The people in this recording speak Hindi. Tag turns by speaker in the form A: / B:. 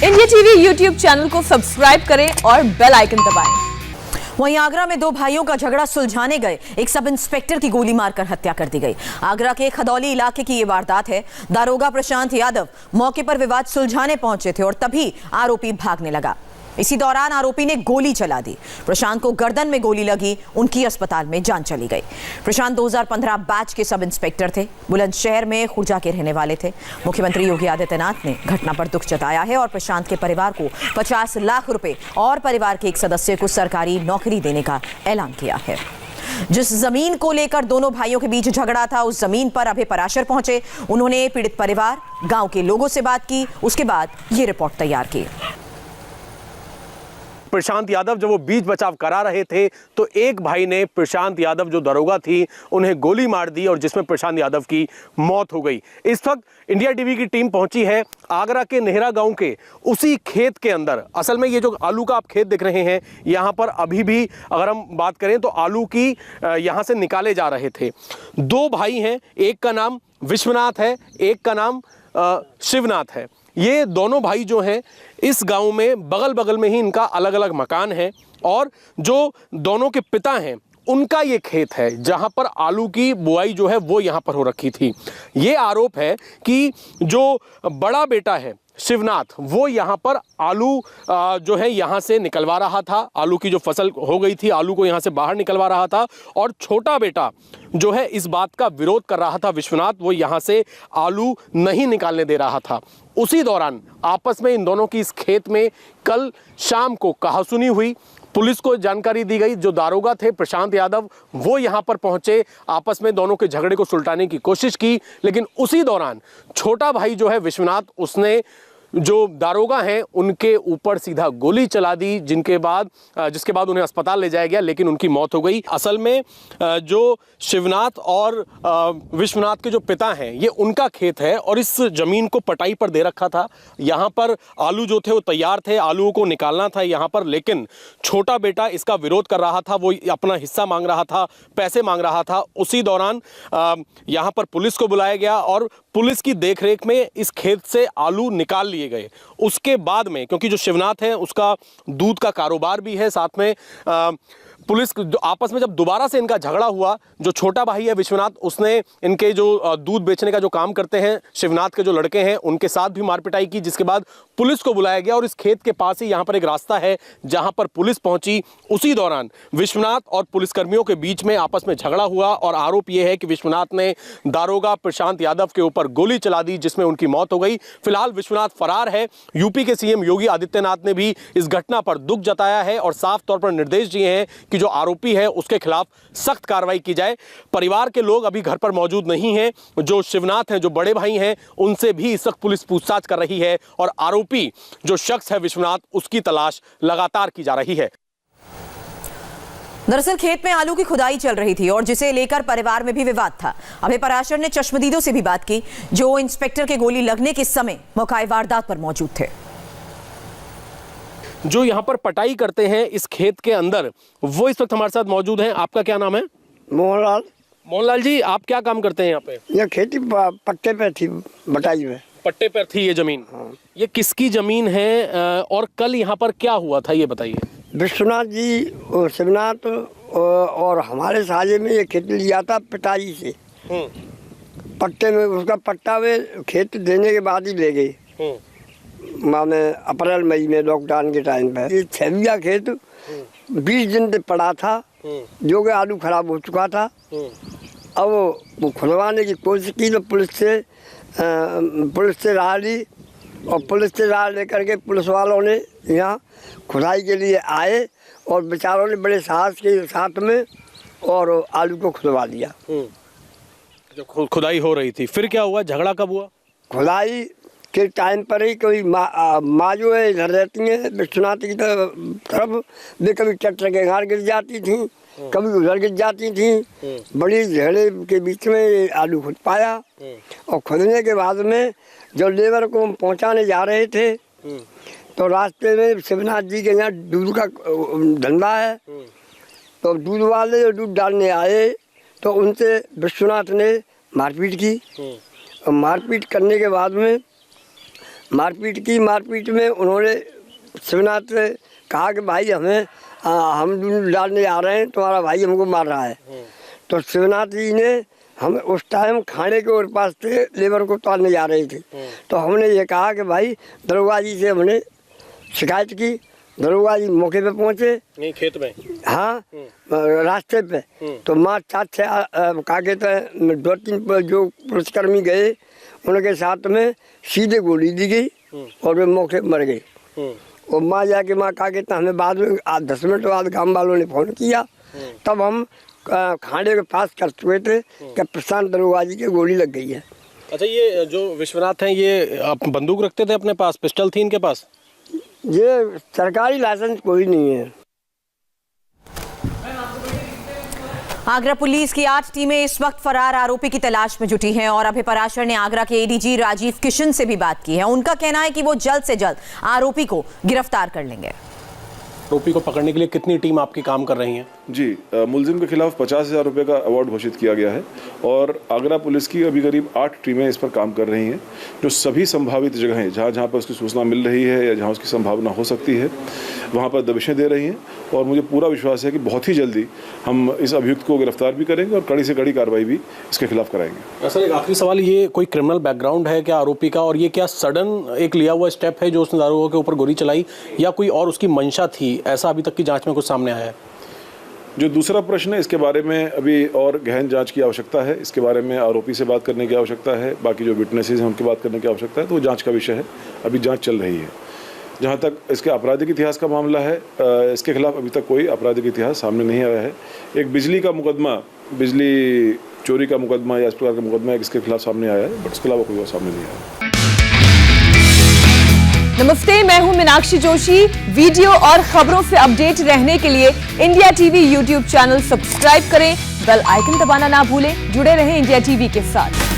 A: इंडिया टीवी यूट्यूब चैनल को सब्सक्राइब करें और बेल आइकन दबाएं।
B: वहीं आगरा में दो भाइयों का झगड़ा सुलझाने गए एक सब इंस्पेक्टर की गोली मारकर हत्या कर दी गई। आगरा के खदौली इलाके की ये वारदात है। दारोगा प्रशांत यादव मौके पर विवाद सुलझाने पहुंचे थे और तभी आरोपी भागने लगा। इसी दौरान आरोपी ने गोली चला दी। प्रशांत को गर्दन में गोली लगी, उनकी अस्पताल में जान चली गई। प्रशांत 2015 बैच के सब इंस्पेक्टर थे। बुलंदशहर में खुर्जा के रहने वाले थे। मुख्यमंत्री योगी आदित्यनाथ ने घटना पर दुख जताया है और प्रशांत के परिवार को 50 लाख रुपए और परिवार के एक सदस्य को सरकारी नौकरी देने का ऐलान किया है। जिस जमीन को लेकर दोनों भाइयों के बीच झगड़ा था, उस जमीन पर अभय पराशर पहुंचे। उन्होंने पीड़ित परिवार, गांव के लोगों से बात की। उसके बाद ये रिपोर्ट तैयार की।
C: प्रशांत यादव जब वो बीच बचाव करा रहे थे तो एक भाई ने प्रशांत यादव जो दरोगा थी उन्हें गोली मार दी और जिसमें प्रशांत यादव की मौत हो गई। इस वक्त इंडिया टीवी की टीम पहुंची है आगरा के नेहरा गांव के उसी खेत के अंदर। असल में ये जो आलू का आप खेत देख रहे हैं, यहाँ पर अभी भी अगर हम बात करें तो आलू की यहाँ से निकाले जा रहे थे। दो भाई हैं, एक का नाम विश्वनाथ है, एक का नाम शिवनाथ है। ये दोनों भाई जो हैं इस गांव में बगल बगल में ही इनका अलग अलग मकान है और जो दोनों के पिता हैं उनका ये खेत है जहां पर आलू की बुआई जो है वो यहां पर हो रखी थी। ये आरोप है कि जो बड़ा बेटा है शिवनाथ वो यहाँ पर आलू जो है यहाँ से निकलवा रहा था। आलू की जो फसल हो गई थी, आलू को यहाँ से बाहर निकलवा रहा था और छोटा बेटा जो है इस बात का विरोध कर रहा था विश्वनाथ, वो यहाँ से आलू नहीं निकालने दे रहा था। उसी दौरान आपस में इन दोनों की इस खेत में कल शाम को कहासुनी हुई। पुलिस को जानकारी दी गई। जो दारोगा थे प्रशांत यादव वो यहाँ पर पहुंचे, आपस में दोनों के झगड़े को सुलटाने की कोशिश की, लेकिन उसी दौरान छोटा भाई जो है विश्वनाथ उसने जो दारोगा हैं उनके ऊपर सीधा गोली चला दी, जिसके बाद उन्हें अस्पताल ले जाया गया, लेकिन उनकी मौत हो गई। असल में जो शिवनाथ और विश्वनाथ के जो पिता हैं ये उनका खेत है और इस जमीन को पटाई पर दे रखा था। यहाँ पर आलू जो थे वो तैयार थे, आलू को निकालना था यहाँ पर, लेकिन छोटा बेटा इसका विरोध कर रहा था। वो अपना हिस्सा मांग रहा था, पैसे मांग रहा था। उसी दौरान यहाँ पर पुलिस को बुलाया गया और पुलिस की देखरेख में इस खेत से आलू निकाल लिए गए। उसके बाद में क्योंकि जो शिवनाथ है उसका दूध का कारोबार भी है, साथ में पुलिस आपस में जब दोबारा से इनका झगड़ा हुआ, जो छोटा भाई है विश्वनाथ उसने इनके जो दूध बेचने का जो काम करते हैं शिवनाथ के जो लड़के हैं उनके साथ भी मारपिटाई की, जिसके बाद पुलिस को बुलाया गया और इस खेत के पास ही यहाँ पर एक रास्ता है जहाँ पर पुलिस पहुंची। उसी दौरान विश्वनाथ और पुलिसकर्मियों के बीच में आपस में झगड़ा हुआ और आरोप यह है कि विश्वनाथ ने दारोगा प्रशांत यादव के ऊपर गोली चला दी, जिसमें उनकी मौत हो गई। फिलहाल विश्वनाथ फरार है। यूपी के सीएम योगी आदित्यनाथ ने भी इस घटना पर दुख जताया है और साफ तौर पर निर्देश दिए हैं कि जो आरोपी है उसके खिलाफ सख्त कार्रवाई की जाए। परिवार के लोग अभी घर पर मौजूद नहीं हैं। जो शिवनाथ हैं, जो बड़े भाई हैं, उनसे भी इस वक्त पुलिस पूछताछ कर रही है और आरोपी जो शख्स है विश्वनाथ उसकी तलाश लगातार की जा रही है।
B: दरअसल खेत में आलू की खुदाई चल रही थी और जिसे लेकर परिवार में भी विवाद था। अभय पराशर ने चश्मदीदों से भी बात की जो इंस्पेक्टर के गोली लगने के समय मौका वारदात पर मौजूद थे।
C: जो यहाँ पर पटाई करते हैं इस खेत के अंदर वो इस वक्त हमारे साथ मौजूद हैं। आपका क्या नाम है?
D: मोहनलाल।
C: मोहनलाल जी, आप क्या काम करते हैं यहाँ पे?
D: ये खेती पट्टे पे थी, बटाई में
C: पट्टे पर थी ये जमीन।
D: हाँ।
C: ये किसकी जमीन है और कल यहाँ पर क्या हुआ था ये बताइए।
D: विश्वनाथ जी और शिवनाथ और हमारे साझे में ये खेत लिया था पिताजी से। पट्टे में उसका पट्टा वे खेत देने के बाद ही ले गए। माने अप्रैल मई में लॉकडाउन के टाइम पे ये 6 बीघा खेत 20 दिन से पड़ा था, जो कि आलू खराब हो चुका था। अब वो खुलवाने की कोशिश की तो पुलिस से राह ली और पुलिस से राह लेकर के पुलिस वालों ने यहाँ खुदाई के लिए आए और बेचारों ने बड़े साहस के साथ में और आलू को खुदवा लिया।
C: जो खुदाई हो रही थी, फिर क्या हुआ? झगड़ा कब हुआ?
D: खुदाई के टाइम पर ही कोई माँ जो है इधर रहती है विश्वनाथ की तरफ, वे कभी ट्रैक्टर के घर गिर जाती थी, कभी उधर गिर जाती थी। बड़ी झगड़े के बीच में आलू खुद पाया और खुदने के बाद में जब लेबर को हम पहुँचाने जा रहे थे तो रास्ते में शिवनाथ जी के यहाँ दूध का धंधा है, तो दूध वाले जो दूध डालने आए तो उनसे विश्वनाथ ने मारपीट की और मारपीट करने के बाद में मारपीट में उन्होंने शिवनाथ से कहा कि भाई हमें हम डालने आ रहे हैं, तुम्हारा भाई हमको मार रहा है। तो शिवनाथ जी ने हम उस टाइम खाने के और पास थे, लेबर को उतारने जा रहे थे। तो हमने ये कहा कि भाई दरोगा जी से हमने शिकायत की। दरोगा जी मौके पे पहुँचे,
C: नहीं खेत में,
D: हाँ रास्ते पे। तो माँ चार छः क्या कहते हैं 2-3 जो पुलिसकर्मी गए, उनके साथ में सीधे गोली दी गई और वे मौके मर गए। और माँ जाके माँ क्या कहते हमें बाद में 10 मिनट बाद गाँव वालों ने फ़ोन किया, तब हम खाने के पास कर चुके थे कि प्रशांत दरोगा जी की गोली लग गई है।
C: अच्छा, ये जो विश्वनाथ हैं ये आप बंदूक रखते थे अपने पास, पिस्टल थी इनके पास?
D: ये सरकारी लाइसेंस कोई नहीं है।
B: आगरा पुलिस की 8 टीमें इस वक्त फरार आरोपी की तलाश में जुटी हैं और अभय पराशर ने आगरा के एडीजी राजीव किशन से भी बात की है। उनका कहना है कि वो जल्द से जल्द आरोपी को गिरफ्तार कर लेंगे।
C: आरोपी को पकड़ने के लिए कितनी टीम आपकी काम कर रही हैं?
E: जी, मुलजिम के खिलाफ 50,000 रुपये का अवार्ड घोषित किया गया है और आगरा पुलिस की अभी करीब 8 टीमें इस पर काम कर रही हैं, जो सभी संभावित जगहें जहाँ पर उसकी सूचना मिल रही है या जहाँ उसकी संभावना हो सकती है वहाँ पर दबिशें दे रही हैं। और मुझे पूरा विश्वास है कि बहुत ही जल्दी हम इस अभियुक्त को गिरफ्तार भी करेंगे और कड़ी से कड़ी कार्रवाई भी इसके खिलाफ कराएंगे।
C: सर, एक आखिरी सवाल, ये कोई क्रिमिनल बैकग्राउंड है क्या आरोपी का, और ये क्या सडन एक लिया हुआ स्टेप है जो उसने दारोगा के ऊपर गोली चलाई, या कोई और उसकी मंशा थी, ऐसा अभी तक की जांच में कुछ सामने आया है?
E: जो दूसरा प्रश्न है, इसके बारे में अभी और गहन जांच की आवश्यकता है। इसके बारे में आरोपी से बात करने की आवश्यकता है, बाकी जो विटनेसेस हैं उनकी बात करने की आवश्यकता है। तो वो जांच का विषय है, अभी जांच चल रही है। जहां तक इसके आपराधिक इतिहास का मामला है, इसके खिलाफ अभी तक कोई आपराधिक इतिहास सामने नहीं आया है। एक बिजली का मुकदमा, बिजली चोरी का मुकदमा या इस प्रकार का मुकदमा इसके खिलाफ सामने आया है, बट इसके अलावा कोई और सामने नहीं आया।
A: नमस्ते, मैं हूं मीनाक्षी जोशी। वीडियो और खबरों से अपडेट रहने के लिए India TV YouTube channel subscribe करें, बेल आइकन दबाना ना भूलें। जुड़े रहें इंडिया टीवी के साथ।